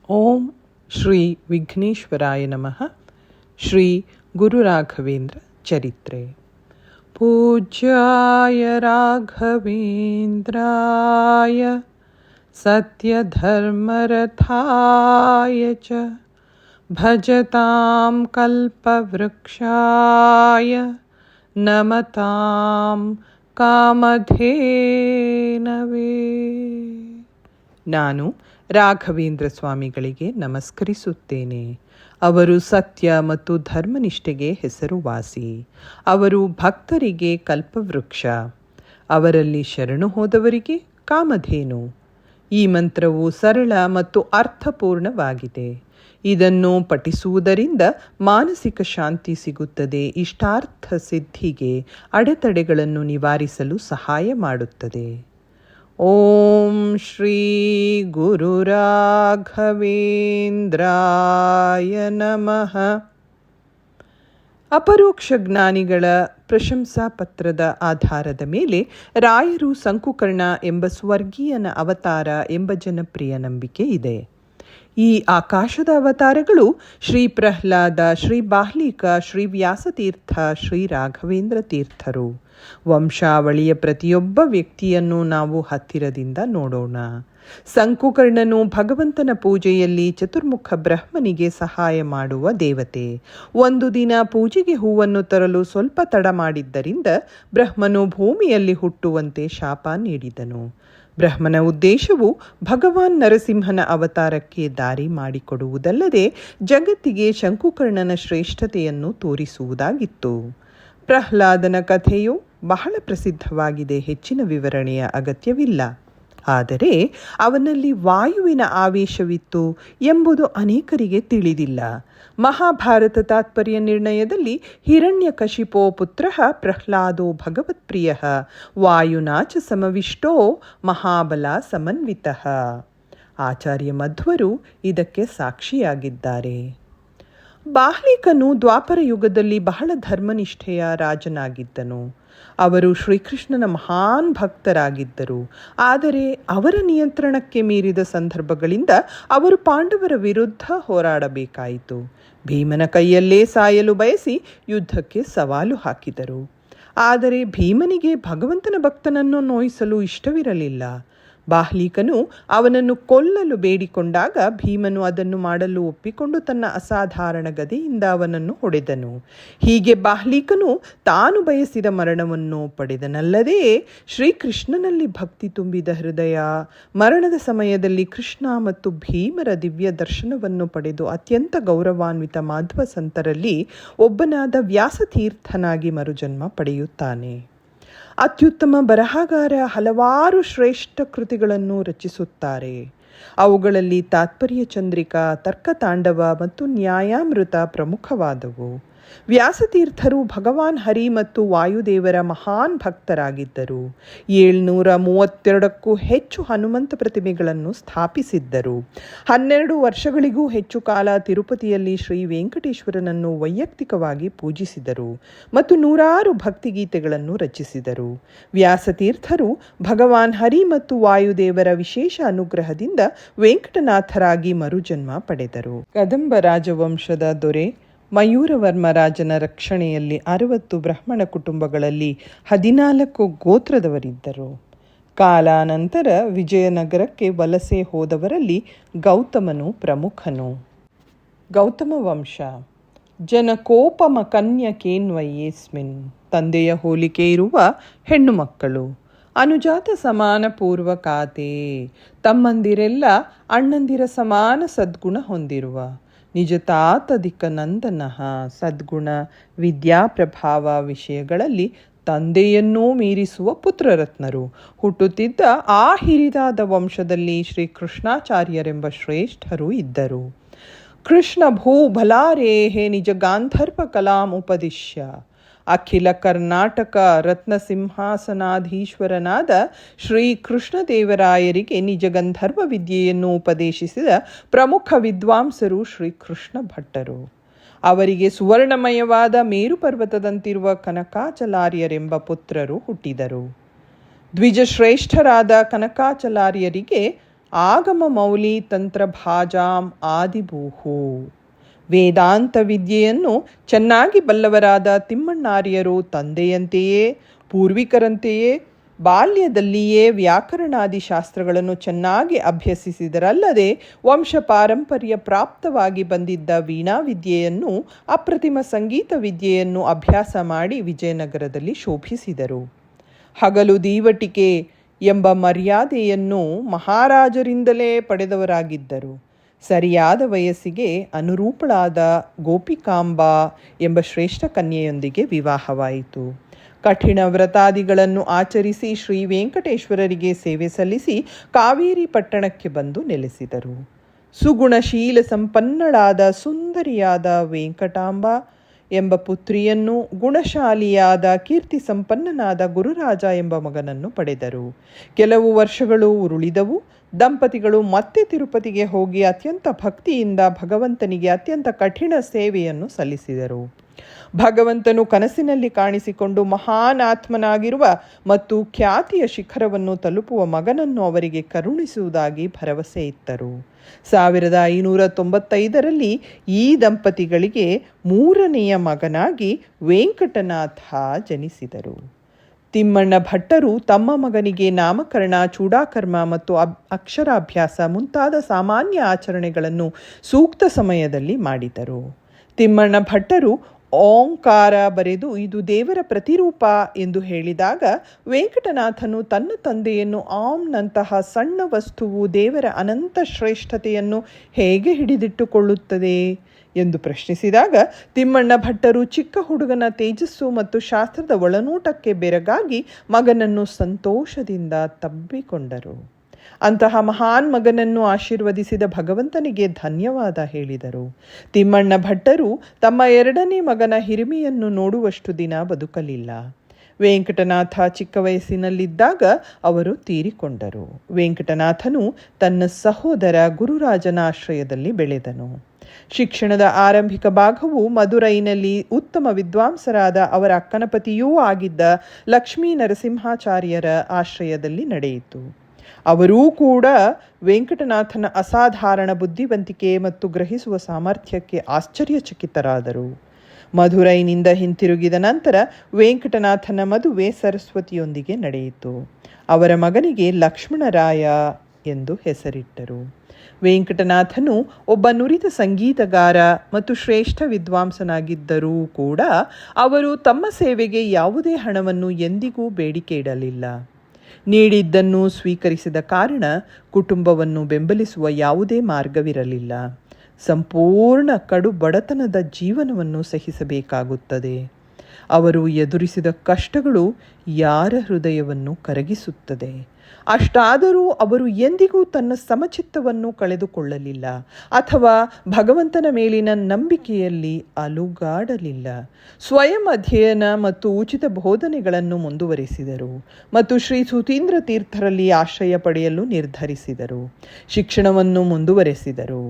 ಓಂ ಶ್ರೀ ವಿಘ್ನೇಶ್ವರಾಯ ನಮಃ. ಶ್ರೀ ಗುರು ರಾಘವೇಂದ್ರ ಚರಿತ್ರೆ. ಪೂಜ್ಯಾಯ ರಾಘವೇಂದ್ರಾಯ ಸತ್ಯಧರ್ಮರಥಾಯ ಚ ಭಜತಾಂ ಕಲ್ಪವೃಕ್ಷಾಯ ನಮತಾಂ ಕಾಮಧೇನವೇ. ನಾನು ರಾಘವೇಂದ್ರ ಸ್ವಾಮಿಗಳಿಗೆ ನಮಸ್ಕರಿಸುತ್ತೇನೆ. ಅವರು ಸತ್ಯ ಮತ್ತು ಧರ್ಮನಿಷ್ಠೆಗೆ ಹೆಸರುವಾಸಿ. ಅವರು ಭಕ್ತರಿಗೆ ಕಲ್ಪವೃಕ್ಷ, ಅವರಲ್ಲಿ ಶರಣು ಹೋದವರಿಗೆ ಕಾಮಧೇನು. ಈ ಮಂತ್ರವು ಸರಳ ಮತ್ತು ಅರ್ಥಪೂರ್ಣವಾಗಿದೆ. ಇದನ್ನು ಪಠಿಸುವುದರಿಂದ ಮಾನಸಿಕ ಶಾಂತಿ ಸಿಗುತ್ತದೆ, ಇಷ್ಟಾರ್ಥ ಸಿದ್ಧಿಗೆ ಅಡೆತಡೆಗಳನ್ನು ನಿವಾರಿಸಲು ಸಹಾಯ ಮಾಡುತ್ತದೆ. ಓಂ ಶ್ರೀ ಗುರು ರಾಘವೇಂದ್ರಾಯ ನಮಃ. ಅಪರೋಕ್ಷ ಜ್ಞಾನಿಗಳ ಪ್ರಶಂಸಾ ಪತ್ರದ ಆಧಾರದ ಮೇಲೆ ರಾಯರು ಸಂಕುಕರ್ಣ ಎಂಬ ಸ್ವರ್ಗೀಯನ ಅವತಾರ ಎಂಬ ಜನಪ್ರಿಯ ನಂಬಿಕೆ ಇದೆ. ಈ ಆಕಾಶದ ಅವತಾರಗಳು ಶ್ರೀ ಪ್ರಹ್ಲಾದ, ಶ್ರೀ ಬಾಹ್ಲಿಕ, ಶ್ರೀ ವ್ಯಾಸತೀರ್ಥ, ಶ್ರೀ ರಾಘವೇಂದ್ರ ತೀರ್ಥರು. ವಂಶಾವಳಿಯ ಪ್ರತಿಯೊಬ್ಬ ವ್ಯಕ್ತಿಯನ್ನು ನಾವು ಹತ್ತಿರದಿಂದ ನೋಡೋಣ. ಸಂಕುಕರ್ಣನು ಭಗವಂತನ ಪೂಜೆಯಲ್ಲಿ ಚತುರ್ಮುಖ ಬ್ರಹ್ಮನಿಗೆ ಸಹಾಯ ಮಾಡುವ ದೇವತೆ. ಒಂದು ದಿನ ಪೂಜೆಗೆ ಹೂವನ್ನು ತರಲು ಸ್ವಲ್ಪ ತಡ ಮಾಡಿದ್ದರಿಂದ ಬ್ರಹ್ಮನು ಭೂಮಿಯಲ್ಲಿ ಹುಟ್ಟುವಂತೆ ಶಾಪ ನೀಡಿದನು. ಬ್ರಹ್ಮನ ಉದ್ದೇಶವು ಭಗವಾನ್ ನರಸಿಂಹನ ಅವತಾರಕ್ಕೆ ದಾರಿ ಮಾಡಿಕೊಡುವುದಲ್ಲದೆ ಜಗತ್ತಿಗೆ ಶಂಕುಕರ್ಣನ ಶ್ರೇಷ್ಠತೆಯನ್ನು ತೋರಿಸುವುದಾಗಿತ್ತು. ಪ್ರಹ್ಲಾದನ ಕಥೆಯು ಬಹಳ ಪ್ರಸಿದ್ಧವಾಗಿದೆ, ಹೆಚ್ಚಿನ ವಿವರಣೆಯ ಅಗತ್ಯವಿಲ್ಲ. ಆದರೆ ಅವನಲ್ಲಿ ವಾಯುವಿನ ಆವೇಶವಿತ್ತು ಎಂಬುದು ಅನೇಕರಿಗೆ ತಿಳಿದಿಲ್ಲ. ಮಹಾಭಾರತ ತಾತ್ಪರ್ಯ ನಿರ್ಣಯದಲ್ಲಿ ಹಿರಣ್ಯಕಶಿಪೋ ಪುತ್ರ ಪ್ರಹ್ಲಾದೋ ಭಗವತ್ಪ್ರಿಯ ವಾಯುನಾಚ ಸಮವಿಷ್ಟೋ ಮಹಾಬಲ ಸಮನ್ವಿತಃ. ಆಚಾರ್ಯ ಮಧ್ವರು ಇದಕ್ಕೆ ಸಾಕ್ಷಿಯಾಗಿದ್ದಾರೆ. ಬಾಹ್ಲಿಕನು ದ್ವಾಪರ ಯುಗದಲ್ಲಿ ಬಹಳ ಧರ್ಮನಿಷ್ಠೆಯ ರಾಜನಾಗಿದ್ದನು. ಅವರು ಶ್ರೀಕೃಷ್ಣನ ಮಹಾನ್ ಭಕ್ತರಾಗಿದ್ದರು. ಆದರೆ ಅವರ ನಿಯಂತ್ರಣಕ್ಕೆ ಮೀರಿದ ಸಂದರ್ಭಗಳಿಂದ ಅವರು ಪಾಂಡವರ ವಿರುದ್ಧ ಹೋರಾಡಬೇಕಾಯಿತು. ಭೀಮನ ಕೈಯಲ್ಲೇ ಸಾಯಲು ಬಯಸಿ ಯುದ್ಧಕ್ಕೆ ಸವಾಲು ಹಾಕಿದರು. ಆದರೆ ಭೀಮನಿಗೆ ಭಗವಂತನ ಭಕ್ತನನ್ನು ನೋಯಿಸಲು ಇಷ್ಟವಿರಲಿಲ್ಲ. ಬಾಹ್ಲಿಕನು ಅವನನ್ನು ಕೊಲ್ಲಲು ಬೇಡಿಕೊಂಡಾಗ ಭೀಮನು ಅದನ್ನು ಮಾಡಲು ಒಪ್ಪಿಕೊಂಡು ತನ್ನ ಅಸಾಧಾರಣ ಗದೆಯಿಂದ ಅವನನ್ನು ಹೊಡೆದನು. ಹೀಗೆ ಬಾಹ್ಲಿಕನು ತಾನು ಬಯಸಿದ ಮರಣವನ್ನು ಪಡೆದನಲ್ಲದೆ ಶ್ರೀಕೃಷ್ಣನಲ್ಲಿ ಭಕ್ತಿ ತುಂಬಿದ ಹೃದಯ ಮರಣದ ಸಮಯದಲ್ಲಿ ಕೃಷ್ಣ ಮತ್ತು ಭೀಮರ ದಿವ್ಯ ದರ್ಶನವನ್ನು ಪಡೆದು ಅತ್ಯಂತ ಗೌರವಾನ್ವಿತ ಮಾಧ್ವ ಸಂತರಲ್ಲಿ ಒಬ್ಬನಾದ ವ್ಯಾಸತೀರ್ಥನಾಗಿ ಮರುಜನ್ಮ ಪಡೆಯುತ್ತಾನೆ. ಅತ್ಯುತ್ತಮ ಬರಹಗಾರ ಹಲವಾರು ಶ್ರೇಷ್ಠ ಕೃತಿಗಳನ್ನು ರಚಿಸುತ್ತಾರೆ. ಅವುಗಳಲ್ಲಿ ತಾತ್ಪರ್ಯ ಚಂದ್ರಿಕಾ, ತರ್ಕತಾಂಡವ ಮತ್ತು ನ್ಯಾಯಾಮೃತ ಪ್ರಮುಖವಾದವು. ವ್ಯಾಸತೀರ್ಥರು ಭಗವಾನ್ ಹರಿ ಮತ್ತು ವಾಯುದೇವರ ಮಹಾನ್ ಭಕ್ತರಾಗಿದ್ದರು. 732ಕ್ಕೂ ಹೆಚ್ಚು ಹನುಮಂತ ಪ್ರತಿಮೆಗಳನ್ನು ಸ್ಥಾಪಿಸಿದ್ದರು. 12 ವರ್ಷಗಳಿಗೂ ಹೆಚ್ಚು ಕಾಲ ತಿರುಪತಿಯಲ್ಲಿ ಶ್ರೀ ವೆಂಕಟೇಶ್ವರನನ್ನು ವೈಯಕ್ತಿಕವಾಗಿ ಪೂಜಿಸಿದರು ಮತ್ತು ನೂರಾರು ಭಕ್ತಿಗೀತೆಗಳನ್ನು ರಚಿಸಿದರು. ವ್ಯಾಸತೀರ್ಥರು ಭಗವಾನ್ ಹರಿ ಮತ್ತು ವಾಯುದೇವರ ವಿಶೇಷ ಅನುಗ್ರಹದಿಂದ ವೆಂಕಟನಾಥರಾಗಿ ಮರುಜನ್ಮ ಪಡೆದರು. ಕದಂಬ ರಾಜವಂಶದ ದೊರೆ ಮಯೂರವರ್ಮ ರಾಜನ ರಕ್ಷಣೆಯಲ್ಲಿ 60 ಬ್ರಾಹ್ಮಣ ಕುಟುಂಬಗಳಲ್ಲಿ 14 ಗೋತ್ರದವರಿದ್ದರು. ಕಾಲಾನಂತರ ವಿಜಯನಗರಕ್ಕೆ ವಲಸೆ ಹೋದವರಲ್ಲಿ ಗೌತಮನು ಪ್ರಮುಖನು. ಗೌತಮ ವಂಶ. ಜನಕೋಪಮ ಕನ್ಯಕೇನ್ವಯೇಸ್ಮಿನ್. ತಂದೆಯ ಹೋಲಿಕೆ ಇರುವ ಹೆಣ್ಣು ಮಕ್ಕಳು. ಅನುಜಾತ ಸಮಾನ ಪೂರ್ವ ಖಾತೆ. ತಮ್ಮಂದಿರೆಲ್ಲ ಅಣ್ಣಂದಿರ ಸಮಾನ ಸದ್ಗುಣ ಹೊಂದಿರುವ. ನಿಜತಾತಧಿಕ ನಂದನಃ. ಸದ್ಗುಣ, ವಿದ್ಯಾಪ್ರಭಾವ ವಿಷಯಗಳಲ್ಲಿ ತಂದೆಯನ್ನೂ ಮೀರಿಸುವ ಪುತ್ರರತ್ನರು. ಹುಟ್ಟುತ್ತಿದ್ದ ಆ ಹಿರಿದಾದ ವಂಶದಲ್ಲಿ ಶ್ರೀ ಕೃಷ್ಣಾಚಾರ್ಯರೆಂಬ ಶ್ರೇಷ್ಠರು ಇದ್ದರು. ಕೃಷ್ಣ ಭೂಬಲಾರೇಹೇ ನಿಜ ಗಾಂಧರ್ವ ಕಲಾಂ ಉಪದಿಶ್ಯ. ಅಖಿಲ ಕರ್ನಾಟಕ ರತ್ನ ಸಿಂಹಾಸನಾಧೀಶ್ವರನಾದ ಶ್ರೀ ಕೃಷ್ಣದೇವರಾಯರಿಗೆ ನಿಜ ಗಂಧರ್ವ ವಿದ್ಯೆಯನ್ನು ಉಪದೇಶಿಸಿದ ಪ್ರಮುಖ ವಿದ್ವಾಂಸರು ಶ್ರೀ ಕೃಷ್ಣ ಭಟ್ಟರು. ಅವರಿಗೆ ಸುವರ್ಣಮಯವಾದ ಮೇರು ಪರ್ವತದಂತಿರುವ ಕನಕಾಚಲಾರ್ಯರೆಂಬ ಪುತ್ರರು ಹುಟ್ಟಿದರು. ದ್ವಿಜಶ್ರೇಷ್ಠರಾದ ಕನಕಾಚಲಾರ್ಯರಿಗೆ ಆಗಮ ಮೌಲಿ ತಂತ್ರ ಭಾಜಾಂ ಆದಿಭೂಹು. ವೇದಾಂತ ವಿದ್ಯೆಯನ್ನು ಚೆನ್ನಾಗಿ ಬಲ್ಲವರಾದ ತಿಮ್ಮಣ್ಣಾರ್ಯರು ತಂದೆಯಂತೆಯೇ ಪೂರ್ವಿಕರಂತೆಯೇ ಬಾಲ್ಯದಲ್ಲಿಯೇ ವ್ಯಾಕರಣಾದಿ ಶಾಸ್ತ್ರಗಳನ್ನು ಚೆನ್ನಾಗಿ ಅಭ್ಯಸಿಸಿದರಲ್ಲದೆ ವಂಶ ಪಾರಂಪರ್ಯ ಪ್ರಾಪ್ತವಾಗಿ ಬಂದಿದ್ದ ವೀಣಾ ವಿದ್ಯೆಯನ್ನು ಅಪ್ರತಿಮ ಸಂಗೀತ ವಿದ್ಯೆಯನ್ನು ಅಭ್ಯಾಸ ಮಾಡಿ ವಿಜಯನಗರದಲ್ಲಿ ಶೋಭಿಸಿದರು. ಹಗಲು ದೀವಟಿಕೆ ಎಂಬ ಮರ್ಯಾದೆಯನ್ನು ಮಹಾರಾಜರಿಂದಲೇ ಪಡೆದವರಾಗಿದ್ದರು. ಸರಿಯಾದ ವಯಸ್ಸಿಗೆ ಅನುರೂಪಳಾದ ಗೋಪಿಕಾಂಬಾ ಎಂಬ ಶ್ರೇಷ್ಠ ಕನ್ಯೆಯೊಂದಿಗೆ ವಿವಾಹವಾಯಿತು. ಕಠಿಣ ವ್ರತಾದಿಗಳನ್ನು ಆಚರಿಸಿ ಶ್ರೀ ವೆಂಕಟೇಶ್ವರರಿಗೆ ಸೇವೆ ಸಲ್ಲಿಸಿ ಕಾವೇರಿ ಪಟ್ಟಣಕ್ಕೆ ಬಂದು ನೆಲೆಸಿದರು. ಸುಗುಣಶೀಲ ಸಂಪನ್ನಳಾದ ಸುಂದರಿಯಾದ ವೆಂಕಟಾಂಬಾ ಎಂಬ ಪುತ್ರಿಯನ್ನು ಗುಣಶಾಲಿಯಾದ ಕೀರ್ತಿ ಸಂಪನ್ನನಾದ ಗುರುರಾಜ ಎಂಬ ಮಗನನ್ನು ಪಡೆದರು. ಕೆಲವು ವರ್ಷಗಳು ಉರುಳಿದವು. ದಂಪತಿಗಳು ಮತ್ತೆ ತಿರುಪತಿಗೆ ಹೋಗಿ ಅತ್ಯಂತ ಭಕ್ತಿಯಿಂದ ಭಗವಂತನಿಗೆ ಅತ್ಯಂತ ಕಠಿಣ ಸೇವೆಯನ್ನು ಸಲ್ಲಿಸಿದರು. ಭಗವಂತನು ಕನಸಿನಲ್ಲಿ ಕಾಣಿಸಿಕೊಂಡು ಮಹಾನ್ ಆತ್ಮನಾಗಿರುವ ಮತ್ತು ಖ್ಯಾತಿಯ ಶಿಖರವನ್ನು ತಲುಪುವ ಮಗನನ್ನು ಅವರಿಗೆ ಕರುಣಿಸುವುದಾಗಿ ಭರವಸೆ ಇತ್ತರು. 1595ರಲ್ಲಿ ಈ ದಂಪತಿಗಳಿಗೆ 3ನೆಯ ಮಗನಾಗಿ ವೆಂಕಟನಾಥ ಜನಿಸಿದರು. ತಿಮ್ಮಣ್ಣ ಭಟ್ಟರು ತಮ್ಮ ಮಗನಿಗೆ ನಾಮಕರಣ, ಚೂಡಾಕರ್ಮ ಮತ್ತು ಅಕ್ಷರಾಭ್ಯಾಸ ಮುಂತಾದ ಸಾಮಾನ್ಯ ಆಚರಣೆಗಳನ್ನು ಸೂಕ್ತ ಸಮಯದಲ್ಲಿ ಮಾಡಿದರು. ತಿಮ್ಮಣ್ಣ ಭಟ್ಟರು ಓಂಕಾರ ಬರೆದು ಇದು ದೇವರ ಪ್ರತಿರೂಪ ಎಂದು ಹೇಳಿದಾಗ ವೆಂಕಟನಾಥನು ತನ್ನ ತಂದೆಯನ್ನು ಆಂನಂತಹ ಸಣ್ಣ ವಸ್ತುವು ದೇವರ ಅನಂತ ಶ್ರೇಷ್ಠತೆಯನ್ನು ಹೇಗೆ ಹಿಡಿದಿಟ್ಟುಕೊಳ್ಳುತ್ತದೆ ಎಂದು ಪ್ರಶ್ನಿಸಿದಾಗ ತಿಮ್ಮಣ್ಣ ಭಟ್ಟರು ಚಿಕ್ಕ ಹುಡುಗನ ತೇಜಸ್ಸು ಮತ್ತು ಶಾಸ್ತ್ರದ ಒಳನೋಟಕ್ಕೆ ಬೆರಗಾಗಿ ಮಗನನ್ನು ಸಂತೋಷದಿಂದ ತಬ್ಬಿಕೊಂಡರು. ಅಂತಹ ಮಹಾನ್ ಮಗನನ್ನು ಆಶೀರ್ವದಿಸಿದ ಭಗವಂತನಿಗೆ ಧನ್ಯವಾದ ಹೇಳಿದರು. ತಿಮ್ಮಣ್ಣ ಭಟ್ಟರು ತಮ್ಮ 2ನೇ ಮಗನ ಹಿರಿಮೆಯನ್ನು ನೋಡುವಷ್ಟು ದಿನ ಬದುಕಲಿಲ್ಲ. ವೆಂಕಟನಾಥ ಚಿಕ್ಕ ವಯಸ್ಸಿನಲ್ಲಿದ್ದಾಗ ಅವರು ತೀರಿಕೊಂಡರು. ವೆಂಕಟನಾಥನು ತನ್ನ ಸಹೋದರ ಗುರುರಾಜನ ಆಶ್ರಯದಲ್ಲಿ ಬೆಳೆದನು. ಶಿಕ್ಷಣದ ಆರಂಭಿಕ ಭಾಗವು ಮದುರೈನಲ್ಲಿ ಉತ್ತಮ ವಿದ್ವಾಂಸರಾದ ಅವರ ಅಕ್ಕನ ಪತಿಯೂ ಆಗಿದ್ದ ಲಕ್ಷ್ಮೀ ನರಸಿಂಹಾಚಾರ್ಯರ ಆಶ್ರಯದಲ್ಲಿ ನಡೆಯಿತು. ಅವರೂ ಕೂಡ ವೆಂಕಟನಾಥನ ಅಸಾಧಾರಣ ಬುದ್ಧಿವಂತಿಕೆ ಮತ್ತು ಗ್ರಹಿಸುವ ಸಾಮರ್ಥ್ಯಕ್ಕೆ ಆಶ್ಚರ್ಯಚಕಿತರಾದರು. ಮಧುರೈನಿಂದ ಹಿಂತಿರುಗಿದ ನಂತರ ವೆಂಕಟನಾಥನ ಮದುವೆ ಸರಸ್ವತಿಯೊಂದಿಗೆ ನಡೆಯಿತು. ಅವರ ಮಗನಿಗೆ ಲಕ್ಷ್ಮಣರಾಯ ಎಂದು ಹೆಸರಿಟ್ಟರು. ವೆಂಕಟನಾಥನು ಒಬ್ಬ ನುರಿತ ಸಂಗೀತಗಾರ ಮತ್ತು ಶ್ರೇಷ್ಠ ವಿದ್ವಾಂಸನಾಗಿದ್ದರೂ ಕೂಡ ಅವರು ತಮ್ಮ ಸೇವೆಗೆ ಯಾವುದೇ ಹಣವನ್ನು ಎಂದಿಗೂ ಬೇಡಿಕೆ ಇಡಲಿಲ್ಲ. ನೀಡಿದ್ದನ್ನು ಸ್ವೀಕರಿಸಿದ ಕಾರಣ ಕುಟುಂಬವನ್ನು ಬೆಂಬಲಿಸುವ ಯಾವುದೇ ಮಾರ್ಗವಿರಲಿಲ್ಲ. ಸಂಪೂರ್ಣ ಕಡು ಬಡತನದ ಜೀವನವನ್ನು ಸಹಿಸಬೇಕಾಗುತ್ತದೆ. ಅವರು ಎದುರಿಸಿದ ಕಷ್ಟಗಳು ಯಾರ ಹೃದಯವನ್ನು ಕರಗಿಸುತ್ತದೆ. ಅಷ್ಟಾದರೂ ಅವರು ಎಂದಿಗೂ ತನ್ನ ಸಮಚಿತ್ತವನ್ನು ಕಳೆದುಕೊಳ್ಳಲಿಲ್ಲ ಅಥವಾ ಭಗವಂತನ ಮೇಲಿನ ನಂಬಿಕೆಯಲ್ಲಿ ಅಲುಗಾಡಲಿಲ್ಲ. ಸ್ವಯಂ ಅಧ್ಯಯನ ಮತ್ತು ಉಚಿತ ಬೋಧನೆಗಳನ್ನು ಮುಂದುವರೆಸಿದರು ಮತ್ತು ಶ್ರೀ ಸುಧೀಂದ್ರ ತೀರ್ಥರಲ್ಲಿ ಆಶ್ರಯ ಪಡೆಯಲು ನಿರ್ಧರಿಸಿದರು. ಶಿಕ್ಷಣವನ್ನು ಮುಂದುವರೆಸಿದರು.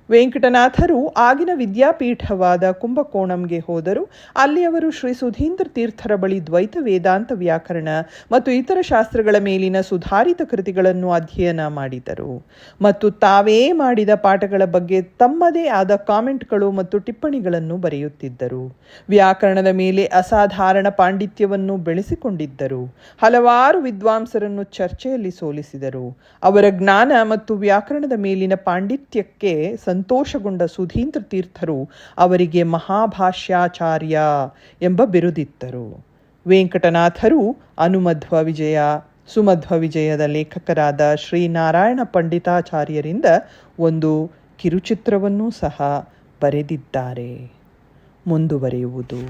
ವೆಂಕಟನಾಥರು ಆಗಿನ ವಿದ್ಯಾಪೀಠವಾದ ಕುಂಭಕೋಣಂಗೆ ಹೋದರು. ಅಲ್ಲಿ ಅವರು ಶ್ರೀ ಸುಧೀಂದ್ರ ತೀರ್ಥರ ಬಳಿ ದ್ವೈತ ವೇದಾಂತ ವ್ಯಾಕರಣ ಮತ್ತು ಇತರ ಶಾಸ್ತ್ರಗಳ ಮೇಲಿನ ಸುಧಾರಿತ ಕೃತಿಗಳನ್ನು ಅಧ್ಯಯನ ಮಾಡಿದರು ಮತ್ತು ತಾವೇ ಮಾಡಿದ ಪಾಠಗಳ ಬಗ್ಗೆ ತಮ್ಮದೇ ಆದ ಕಾಮೆಂಟ್ಗಳು ಮತ್ತು ಟಿಪ್ಪಣಿಗಳನ್ನು ಬರೆಯುತ್ತಿದ್ದರು. ವ್ಯಾಕರಣದ ಮೇಲೆ ಅಸಾಧಾರಣ ಪಾಂಡಿತ್ಯವನ್ನು ಬೆಳೆಸಿಕೊಂಡಿದ್ದರು. ಹಲವಾರು ವಿದ್ವಾಂಸರನ್ನು ಚರ್ಚೆಯಲ್ಲಿ ಸೋಲಿಸಿದರು. ಅವರ ಜ್ಞಾನ ಮತ್ತು ವ್ಯಾಕರಣದ ಮೇಲಿನ ಪಾಂಡಿತ್ಯಕ್ಕೆ ಸಂತೋಷಗೊಂಡ ಸುಧೀಂದ್ರ ತೀರ್ಥರು ಅವರಿಗೆ ಮಹಾಭಾಷ್ಯಾಚಾರ್ಯ ಎಂಬ ಬಿರುದಿತ್ತರು. ವೆಂಕಟನಾಥರು ಅನುಮಧ್ವ ವಿಜಯ, ಸುಮಧ್ವ ವಿಜಯದ ಲೇಖಕರಾದ ಶ್ರೀನಾರಾಯಣ ಪಂಡಿತಾಚಾರ್ಯರಿಂದ ಒಂದು ಕಿರುಚಿತ್ರವನ್ನೂ ಸಹ ಬರೆದಿದ್ದಾರೆ. ಮುಂದುವರಿಯುವುದು.